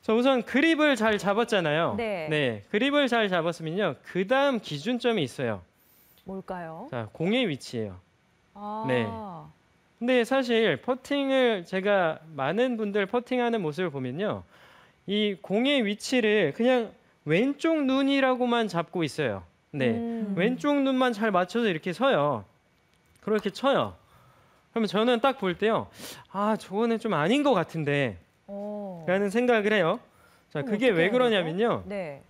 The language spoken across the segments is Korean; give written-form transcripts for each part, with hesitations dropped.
자, 우선 그립을 잘 잡았잖아요. 네. 그립을 잘 잡았으면요. 그 다음 기준점이 있어요. 뭘까요? 자, 공의 위치예요. 아. 네. 근데 사실 퍼팅을 제가 많은 분들 퍼팅하는 모습을 보면요. 이 공의 위치를 그냥 왼쪽 눈이라고만 잡고 있어요. 네. 왼쪽 눈만 잘 맞춰서 이렇게 서요. 그렇게 쳐요. 그러면 저는 딱 볼 때요. 아, 저거는 좀 아닌 것 같은데 라는 생각을 해요. 자, 그게 왜 그러냐면요. 네.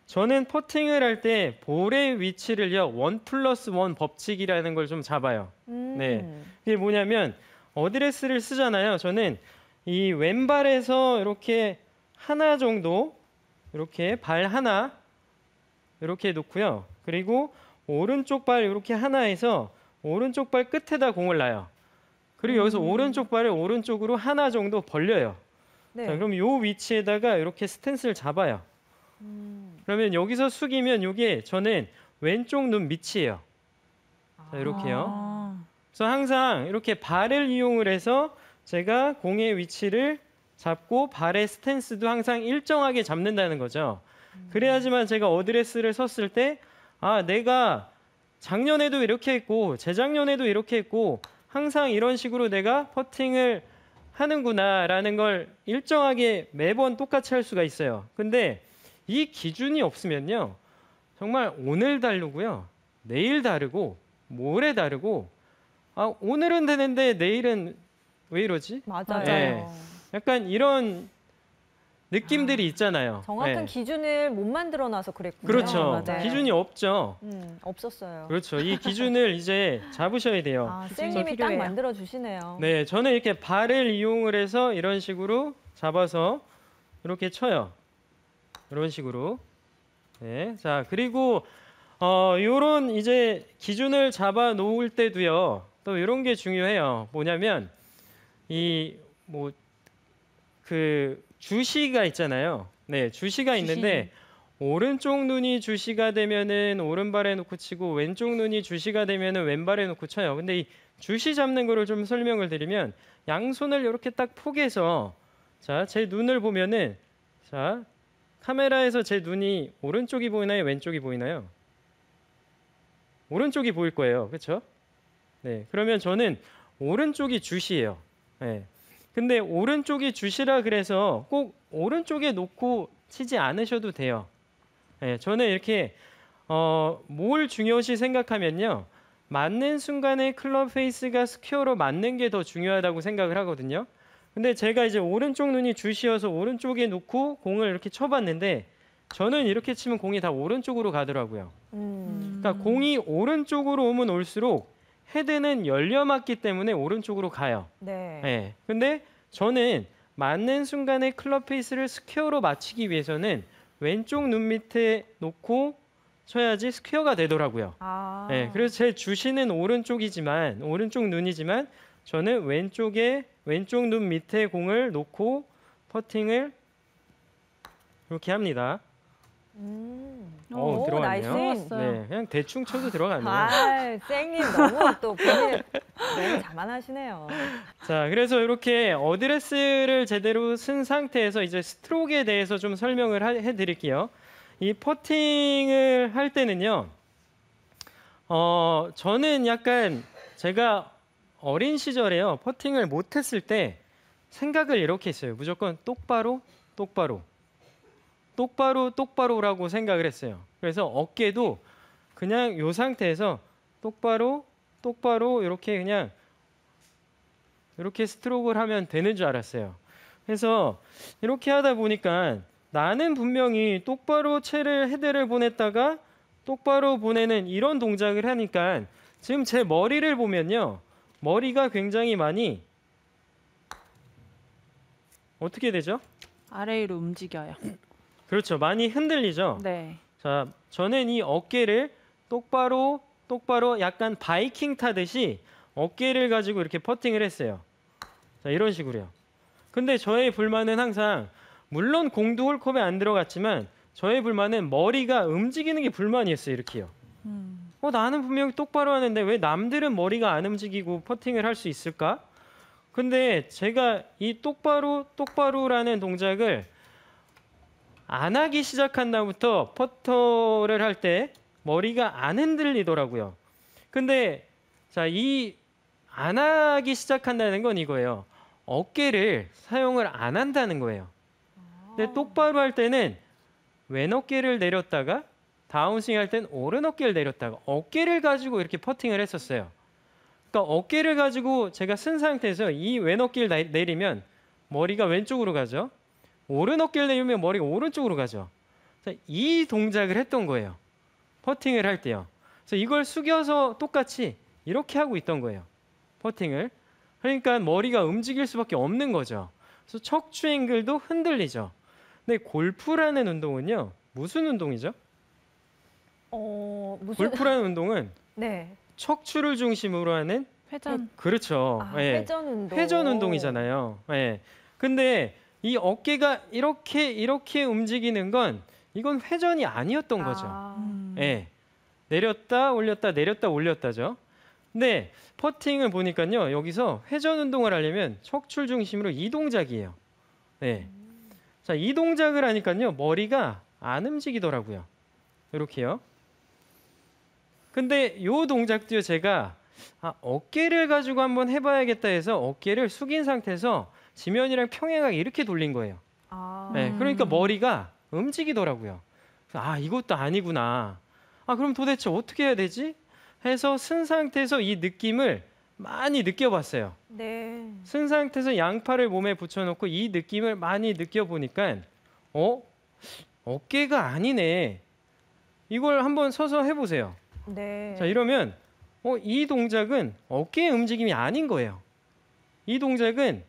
저는 퍼팅을 할 때 볼의 위치를요. 1+1 법칙이라는 걸 좀 잡아요. 네. 이게 뭐냐면 어드레스를 쓰잖아요. 저는 이 왼발에서 이렇게 하나 정도 이렇게 발 하나 이렇게 놓고요. 그리고 오른쪽 발 이렇게 하나에서 오른쪽 발 끝에다 공을 놔요. 그리고 여기서 오른쪽 발을 오른쪽으로 하나 정도 벌려요. 네. 자, 그럼 이 위치에다가 이렇게 스탠스를 잡아요. 그러면 여기서 숙이면 이게 저는 왼쪽 눈 밑이에요. 자, 이렇게요. 그래서 항상 이렇게 발을 이용을 해서 제가 공의 위치를 잡고 발의 스탠스도 항상 일정하게 잡는다는 거죠. 그래야지만 제가 어드레스를 섰을 때 아, 내가 작년에도 이렇게 했고 재작년에도 이렇게 했고 항상 이런 식으로 내가 퍼팅을 하는구나라는 걸 일정하게 매번 똑같이 할 수가 있어요. 근데 이 기준이 없으면요. 정말 오늘 다르고요. 내일 다르고 모레 다르고 아, 오늘은 되는데 내일은 왜 이러지? 맞아요. 네. 약간 이런 느낌들이 있잖아요. 정확한 기준을 못 만들어놔서 그랬군요. 그렇죠. 맞아요. 기준이 없죠. 없었어요. 그렇죠. 이 기준을 이제 잡으셔야 돼요. 아, 쌤님이 딱 만들어 주시네요. 네, 저는 이렇게 발을 이용을 해서 이런 식으로 잡아서 이렇게 쳐요. 이런 식으로. 네, 자 그리고 요런 이제 기준을 잡아 놓을 때도요. 또 이런 게 중요해요. 뭐냐면 이 뭐 그 주시가 있잖아요. 네, 주시가 있는데 오른쪽 눈이 주시가 되면은 오른발에 놓고 치고 왼쪽 눈이 주시가 되면은 왼발에 놓고 쳐요. 근데 이 주시 잡는 거를 좀 설명을 드리면 양손을 이렇게 딱 포개서 자, 제 눈을 보면은 자, 카메라에서 제 눈이 오른쪽이 보이나요? 왼쪽이 보이나요? 오른쪽이 보일 거예요. 그렇죠? 네. 그러면 저는 오른쪽이 주시예요. 네. 근데 오른쪽이 주시라 그래서 꼭 오른쪽에 놓고 치지 않으셔도 돼요. 네, 저는 이렇게 뭘 중요시 생각하면요. 맞는 순간에 클럽 페이스가 스퀘어로 맞는 게 더 중요하다고 생각을 하거든요. 근데 제가 이제 오른쪽 눈이 주시여서 오른쪽에 놓고 공을 이렇게 쳐봤는데 저는 이렇게 치면 공이 다 오른쪽으로 가더라고요. 그러니까 공이 오른쪽으로 오면 올수록 헤드는 열려 맞기 때문에 오른쪽으로 가요. 네. 네. 근데 저는 맞는 순간에 클럽 페이스를 스퀘어로 맞추기 위해서는 왼쪽 눈 밑에 놓고 쳐야지 스퀘어가 되더라고요. 아. 네. 그래서 제 주시는 오른쪽이지만 오른쪽 눈이지만 저는 왼쪽 눈 밑에 공을 놓고 퍼팅을 이렇게 합니다. 들어갔네요. 나이스. 네, 그냥 대충 쳐도 들어갔네요. 아, 쌩님 너무 또 본인 너무 자만하시네요. 자, 그래서 이렇게 어드레스를 제대로 쓴 상태에서 이제 스트로크에 대해서 좀 설명을 해드릴게요. 이 퍼팅을 할 때는요, 저는 약간 제가 어린 시절에요, 퍼팅을 못했을 때 생각을 이렇게 했어요. 무조건 똑바로, 똑바로. 똑바로라고 생각을 했어요. 그래서 어깨도 그냥 이 상태에서 똑바로 이렇게 그냥 이렇게 스트로크를 하면 되는 줄 알았어요. 그래서 이렇게 하다 보니까 나는 분명히 똑바로 헤드를 보냈다가 똑바로 보내는 이런 동작을 하니까 지금 제 머리를 보면요. 머리가 굉장히 많이 어떻게 되죠? 아래로 움직여요. 그렇죠. 많이 흔들리죠. 네. 자, 저는 이 어깨를 똑바로 약간 바이킹 타듯이 어깨를 가지고 이렇게 퍼팅을 했어요. 자, 이런 식으로요. 근데 저의 불만은 항상 물론 공도 홀컵에 안 들어갔지만 저의 불만은 머리가 움직이는 게 불만이었어요. 이렇게요. 나는 분명히 똑바로 하는데 왜 남들은 머리가 안 움직이고 퍼팅을 할 수 있을까? 근데 제가 이 똑바로라는 동작을 안 하기 시작한 다음부터 퍼터를 할 때 머리가 안 흔들리더라고요. 근데 자, 이 안 하기 시작한다는 건 이거예요. 어깨를 사용을 안 한다는 거예요. 근데 똑바로 할 때는 왼 어깨를 내렸다가 다운스윙 할 땐 오른 어깨를 내렸다가 어깨를 가지고 이렇게 퍼팅을 했었어요. 그러니까 어깨를 가지고 제가 쓴 상태에서 이 왼 어깨를 내리면 머리가 왼쪽으로 가죠. 오른 어깨를 내리면 머리가 오른쪽으로 가죠. 자, 이 동작을 했던 거예요. 퍼팅을 할 때요. 그래서 이걸 숙여서 똑같이 이렇게 하고 있던 거예요. 퍼팅을. 그러니까 머리가 움직일 수밖에 없는 거죠. 그래서 척추 앵글도 흔들리죠. 근데 골프라는 운동은요. 무슨 운동이죠? 무슨 골프라는 운동은 네. 척추를 중심으로 하는 회전. 그렇죠. 예. 회전 운동. 회전 운동이잖아요. 예. 근데 이 어깨가 이렇게 움직이는 건 이건 회전이 아니었던 거죠. 예. 내렸다 올렸다 내렸다 올렸다죠. 근데 퍼팅을 보니까요. 여기서 회전 운동을 하려면 척추를 중심으로 이 동작이에요. 네. 자, 이 동작을 하니까요. 머리가 안 움직이더라고요. 이렇게요. 근데 이 동작도요. 제가 어깨를 가지고 한번 해봐야겠다 해서 어깨를 숙인 상태에서 지면이랑 평행하게 이렇게 돌린 거예요. 네, 그러니까 머리가 움직이더라고요. 이것도 아니구나. 그럼 도대체 어떻게 해야 되지? 해서 쓴 상태에서 이 느낌을 많이 느껴봤어요. 네. 쓴 상태에서 양팔을 몸에 붙여놓고 이 느낌을 많이 느껴보니까 어깨가 아니네. 이걸 한번 서서 해보세요. 네. 자, 이러면 이 동작은 어깨의 움직임이 아닌 거예요. 이 동작은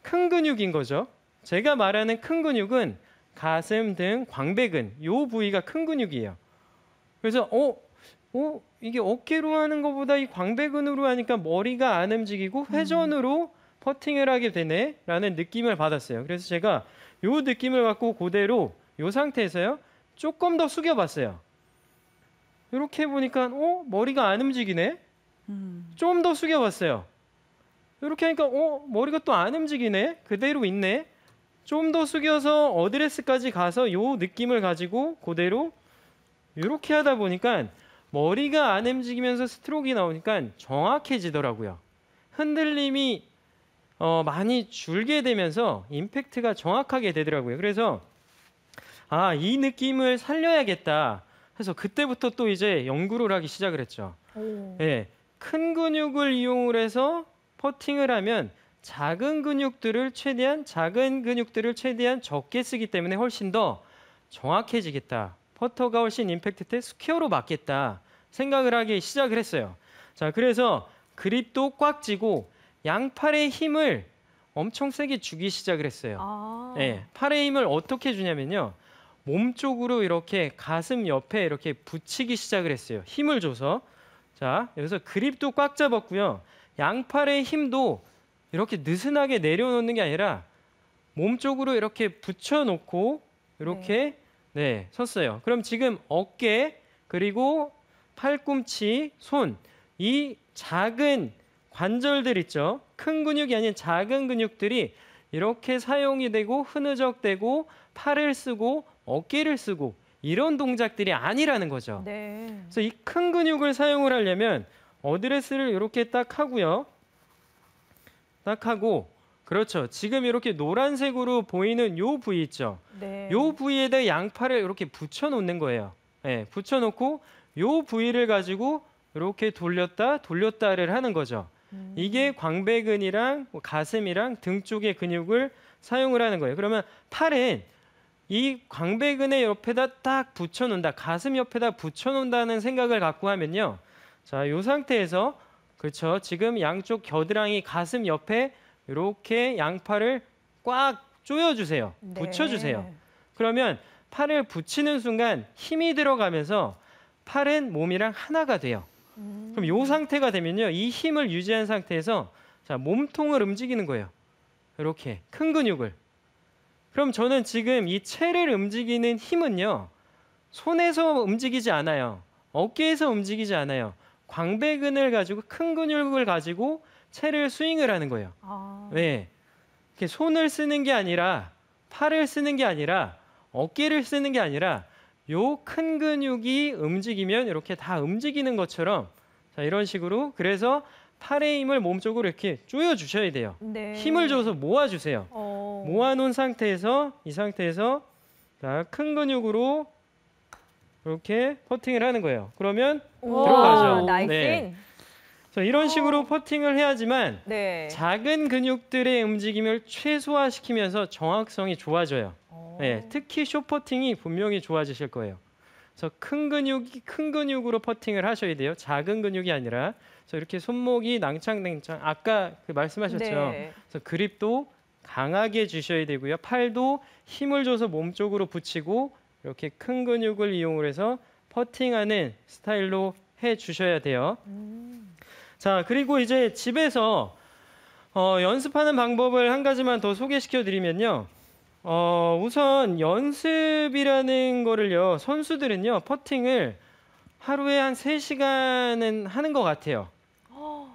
큰 근육인 거죠. 제가 말하는 큰 근육은 가슴 등 광배근, 요 부위가 큰 근육이에요. 그래서 이게 어깨로 하는 것보다 이 광배근으로 하니까 머리가 안 움직이고 회전으로 퍼팅을 하게 되네 라는 느낌을 받았어요. 그래서 제가 요 느낌을 갖고 그대로 요 상태에서요 조금 더 숙여봤어요. 이렇게 해보니까 머리가 안 움직이네. 좀 더 숙여봤어요. 이렇게 하니까 머리가 또 안 움직이네. 그대로 있네. 좀 더 숙여서 어드레스까지 가서 요 느낌을 가지고 그대로 이렇게 하다 보니까 머리가 안 움직이면서 스트로크가 나오니까 정확해지더라고요. 흔들림이 많이 줄게 되면서 임팩트가 정확하게 되더라고요. 그래서 이 느낌을 살려야겠다 해서 그때부터 또 이제 연구를 하기 시작을 했죠. 예, 큰 근육을 이용을 해서 퍼팅을 하면 작은 근육들을 최대한 적게 쓰기 때문에 훨씬 더 정확해지겠다. 퍼터가 훨씬 임팩트 때 스퀘어로 맞겠다 생각을 하기 시작을 했어요. 자, 그래서 그립도 꽉 쥐고 양팔의 힘을 엄청 세게 주기 시작을 했어요. 네, 팔의 힘을 어떻게 주냐면요. 몸 쪽으로 이렇게 가슴 옆에 이렇게 붙이기 시작을 했어요. 힘을 줘서. 자, 여기서 그립도 꽉 잡았고요. 양팔의 힘도 이렇게 느슨하게 내려놓는 게 아니라 몸 쪽으로 이렇게 붙여놓고 이렇게 섰어요. 그럼 지금 어깨 그리고 팔꿈치, 손 이 작은 관절들 있죠. 큰 근육이 아닌 작은 근육들이 이렇게 사용이 되고 흐느적대고 팔을 쓰고 어깨를 쓰고 이런 동작들이 아니라는 거죠. 네. 그래서 이 큰 근육을 사용을 하려면 어드레스를 이렇게 딱 하고요. 딱 하고 그렇죠. 지금 이렇게 노란색으로 보이는 요 부위 있죠. 네. 요 부위에다 양팔을 이렇게 붙여 놓는 거예요. 네, 붙여 놓고 요 부위를 가지고 이렇게 돌렸다를 하는 거죠. 이게 광배근이랑 가슴이랑 등 쪽의 근육을 사용을 하는 거예요. 그러면 팔은 이 광배근의 옆에다 딱 붙여 놓는다. 가슴 옆에다 붙여 놓는다는 생각을 갖고 하면요. 자, 요 상태에서 그렇죠. 지금 양쪽 겨드랑이 가슴 옆에 이렇게 양팔을 꽉 조여주세요. 네. 붙여주세요. 그러면 팔을 붙이는 순간 힘이 들어가면서 팔은 몸이랑 하나가 돼요. 그럼 이 상태가 되면요. 이 힘을 유지한 상태에서 자, 몸통을 움직이는 거예요. 이렇게 큰 근육을. 그럼 저는 지금 이 채를 움직이는 힘은요. 손에서 움직이지 않아요. 어깨에서 움직이지 않아요. 광배근을 가지고 큰 근육을 가지고 채를 스윙을 하는 거예요. 네, 이렇게 손을 쓰는 게 아니라 팔을 쓰는 게 아니라 어깨를 쓰는 게 아니라 요 큰 근육이 움직이면 이렇게 다 움직이는 것처럼 자, 이런 식으로 그래서 팔의 힘을 몸쪽으로 이렇게 조여 주셔야 돼요. 네. 힘을 줘서 모아 주세요. 모아 놓은 상태에서 이 상태에서 자, 큰 근육으로 이렇게 퍼팅을 하는 거예요. 그러면 들어가죠. 나이스. 네. 그래서 이런 식으로 퍼팅을 해야지만 네. 작은 근육들의 움직임을 최소화시키면서 정확성이 좋아져요. 네, 특히 숏퍼팅이 분명히 좋아지실 거예요. 그래서 큰 근육으로 퍼팅을 하셔야 돼요. 작은 근육이 아니라. 그래서 이렇게 손목이 낭창낭창 아까 그 말씀하셨죠. 네. 그래서 그립도 강하게 주셔야 되고요. 팔도 힘을 줘서 몸 쪽으로 붙이고 이렇게 큰 근육을 이용을 해서 퍼팅하는 스타일로 해 주셔야 돼요. 자, 그리고 이제 집에서 연습하는 방법을 한 가지만 더 소개시켜 드리면요. 우선 연습이라는 거를요. 선수들은요. 퍼팅을 하루에 한 3시간은 하는 것 같아요.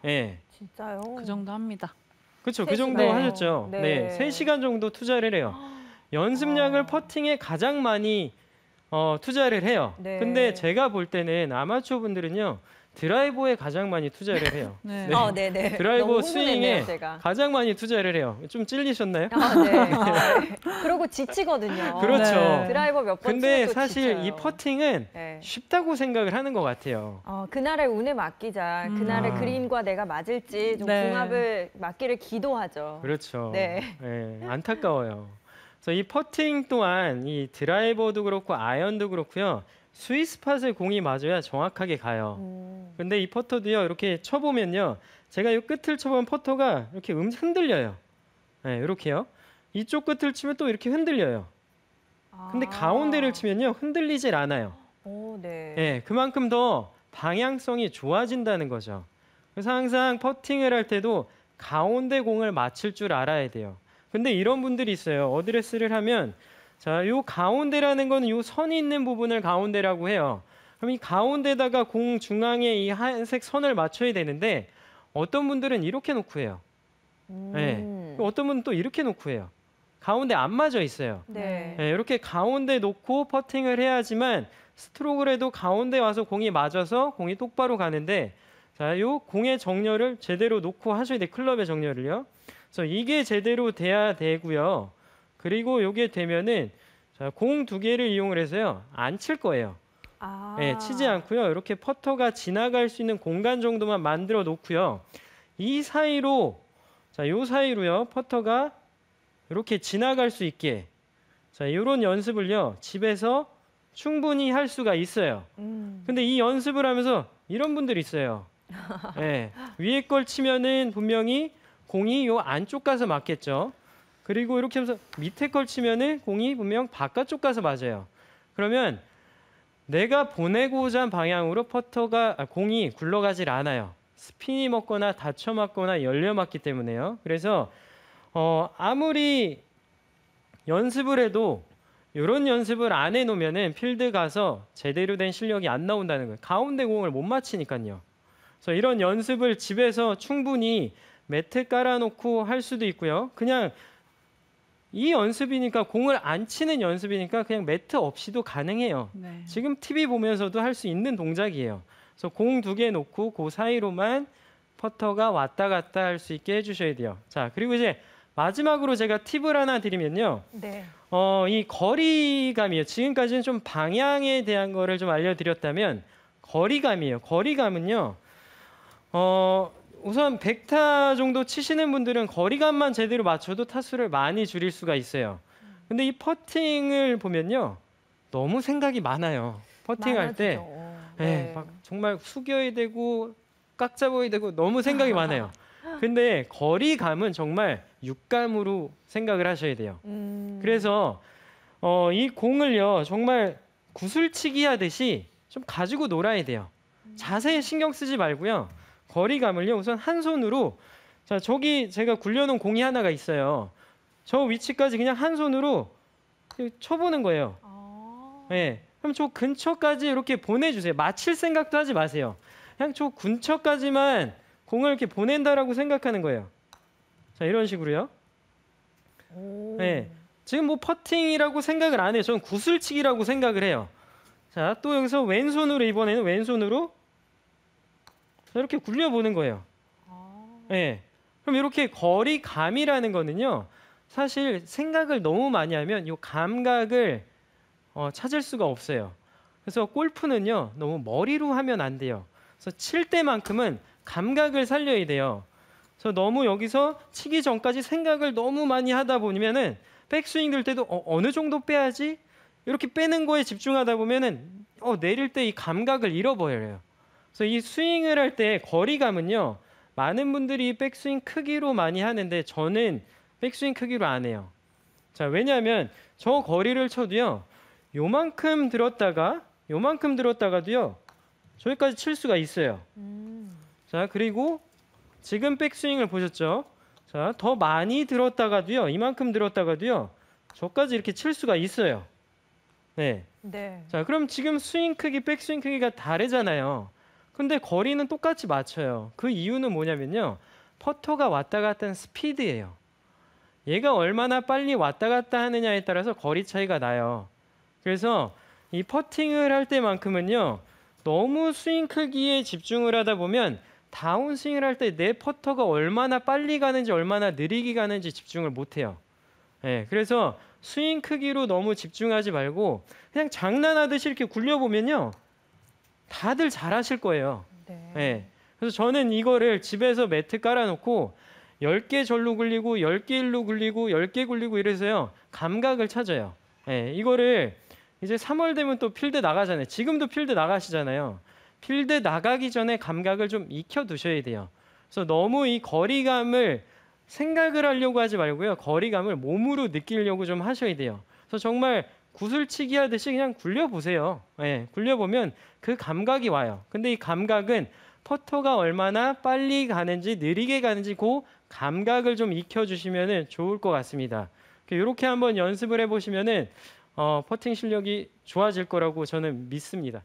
네. 진짜요? 그 정도 합니다. 그렇죠. 세 그 정도 시간. 하셨죠. 네. 네. 3시간 정도 투자를 해요. 연습량을 퍼팅에 가장 많이 투자를 해요. 네. 근데 제가 볼 때는 아마추어 분들은요. 드라이버에 가장 많이 투자를 해요. 네. 네. 네네. 드라이버 너무 스윙에 흥분했네요, 제가. 가장 많이 투자를 해요. 좀 찔리셨나요? 네. 그러고 지치거든요. 그렇죠. 네. 드라이버 몇 번 근데 치면 또 사실 지쳐요. 이 퍼팅은 네. 쉽다고 생각을 하는 것 같아요. 그날의 운에 맡기자. 그날의 아. 그린과 내가 맞을지 좀 네. 궁합을 맞기를 기도하죠. 그렇죠. 네. 네, 안타까워요. 그래서 이 퍼팅 또한 이 드라이버도 그렇고 아이언도 그렇고요. 스윗스팟을 공이 맞아야 정확하게 가요. 근데 이 퍼터도요. 이렇게 쳐보면요. 제가 이 끝을 쳐보면 퍼터가 이렇게 흔들려요. 네, 이렇게요. 이쪽 끝을 치면 또 이렇게 흔들려요. 근데 가운데를 치면요. 흔들리질 않아요. 네. 네, 그만큼 더 방향성이 좋아진다는 거죠. 그래서 항상 퍼팅을 할 때도 가운데 공을 맞출 줄 알아야 돼요. 근데 이런 분들이 있어요. 어드레스를 하면 자, 요 가운데라는 거는 요 선이 있는 부분을 가운데라고 해요. 그럼 이 가운데다가 공 중앙에 이 하얀색 선을 맞춰야 되는데 어떤 분들은 이렇게 놓고 해요. 네. 어떤 분은 또 이렇게 놓고 해요. 가운데 안 맞아 있어요. 네. 네, 이렇게 가운데 놓고 퍼팅을 해야지만 스트로크를 해도 가운데 와서 공이 맞아서 공이 똑바로 가는데 자, 요 공의 정렬을 제대로 놓고 하셔야 돼요. 클럽의 정렬을요. 그래서 이게 제대로 돼야 되고요. 그리고 요게 되면은 자, 공 2개를 이용을 해서요. 안 칠 거예요. 네, 치지 않고요. 이렇게 퍼터가 지나갈 수 있는 공간 정도만 만들어 놓고요. 이 사이로 자, 요 사이로요. 퍼터가 이렇게 지나갈 수 있게 자, 이런 연습을요. 집에서 충분히 할 수가 있어요. 근데 이 연습을 하면서 이런 분들이 있어요. 네, 위에 걸 치면은 분명히 공이 요 안쪽 가서 맞겠죠. 그리고 이렇게 하면서 밑에 걸 치면은 공이 분명 바깥쪽 가서 맞아요. 그러면 내가 보내고자 한 방향으로 공이 굴러가질 않아요. 스핀이 먹거나 닫혀 맞거나 열려 맞기 때문에요. 그래서 아무리 연습을 해도 이런 연습을 안 해놓으면은 필드 가서 제대로 된 실력이 안 나온다는 거예요. 가운데 공을 못 맞히니까요. 그래서 이런 연습을 집에서 충분히 매트 깔아놓고 할 수도 있고요. 그냥 이 연습이니까 공을 안 치는 연습이니까 그냥 매트 없이도 가능해요. 네. 지금 TV 보면서도 할 수 있는 동작이에요. 그래서 공 2개 놓고 그 사이로만 퍼터가 왔다 갔다 할 수 있게 해주셔야 돼요. 자, 그리고 이제 마지막으로 제가 팁을 하나 드리면요. 네. 이 거리감이에요. 지금까지는 좀 방향에 대한 거를 좀 알려드렸다면 거리감이에요. 거리감은요. 우선 100타 정도 치시는 분들은 거리감만 제대로 맞춰도 타수를 많이 줄일 수가 있어요. 근데 이 퍼팅을 보면요. 너무 생각이 많아요. 퍼팅할 때 네. 막 정말 숙여야 되고 꽉 잡아야 되고 너무 생각이 많아요. 근데 거리감은 정말 육감으로 생각을 하셔야 돼요. 그래서 이 공을요. 정말 구슬치기 하듯이 좀 가지고 놀아야 돼요. 자세히 신경 쓰지 말고요. 거리감을요. 우선 한 손으로 자, 저기 제가 굴려놓은 공이 하나가 있어요. 저 위치까지 그냥 한 손으로 쳐보는 거예요. 네. 그럼 저 근처까지 이렇게 보내주세요. 맞힐 생각도 하지 마세요. 그냥 저 근처까지만 공을 이렇게 보낸다라고 생각하는 거예요. 자, 이런 식으로요. 네. 지금 뭐 퍼팅이라고 생각을 안 해요. 저는 구슬치기라고 생각을 해요. 자, 또 여기서 왼손으로 이번에는 왼손으로 이렇게 굴려보는 거예요. 네. 그럼 이렇게 거리감이라는 거는요. 사실 생각을 너무 많이 하면 이 감각을 찾을 수가 없어요. 그래서 골프는요. 너무 머리로 하면 안 돼요. 그래서 칠 때만큼은 감각을 살려야 돼요. 그래서 너무 여기서 치기 전까지 생각을 너무 많이 하다 보면은 백스윙 들 때도 어느 정도 빼야지 이렇게 빼는 거에 집중하다 보면은 내릴 때 이 감각을 잃어버려요. 그래서 이 스윙을 할 때 거리감은요. 많은 분들이 백스윙 크기로 많이 하는데 저는 백스윙 크기로 안 해요. 자, 왜냐하면 저 거리를 쳐도요. 요만큼 들었다가도요. 저기까지 칠 수가 있어요. 자, 그리고 지금 백스윙을 보셨죠? 자, 더 많이 들었다가도요. 이만큼 들었다가도요. 저까지 이렇게 칠 수가 있어요. 네. 네. 자, 그럼 지금 스윙 크기, 백스윙 크기가 다르잖아요. 근데 거리는 똑같이 맞춰요. 그 이유는 뭐냐면요. 퍼터가 왔다 갔다 하는 스피드예요. 얘가 얼마나 빨리 왔다 갔다 하느냐에 따라서 거리 차이가 나요. 그래서 이 퍼팅을 할 때만큼은요. 너무 스윙 크기에 집중을 하다 보면 다운스윙을 할 때 내 퍼터가 얼마나 빨리 가는지 얼마나 느리게 가는지 집중을 못해요. 네, 그래서 스윙 크기로 너무 집중하지 말고 그냥 장난하듯이 이렇게 굴려보면요. 다들 잘하실 거예요. 네. 네, 그래서 저는 이거를 집에서 매트 깔아놓고 10개 절로 굴리고 10개 일로 굴리고 10개 굴리고 이래서요. 감각을 찾아요. 네, 이거를 이제 3월 되면 또 필드 나가잖아요. 지금도 필드 나가시잖아요. 필드 나가기 전에 감각을 좀 익혀두셔야 돼요. 그래서 너무 이 거리감을 생각을 하려고 하지 말고요. 거리감을 몸으로 느끼려고 좀 하셔야 돼요. 그래서 정말 구슬치기 하듯이 그냥 굴려보세요. 네, 굴려보면 그 감각이 와요. 근데 이 감각은 퍼터가 얼마나 빨리 가는지 느리게 가는지 그 감각을 좀 익혀주시면 좋을 것 같습니다. 이렇게 한번 연습을 해보시면 퍼팅 실력이 좋아질 거라고 저는 믿습니다.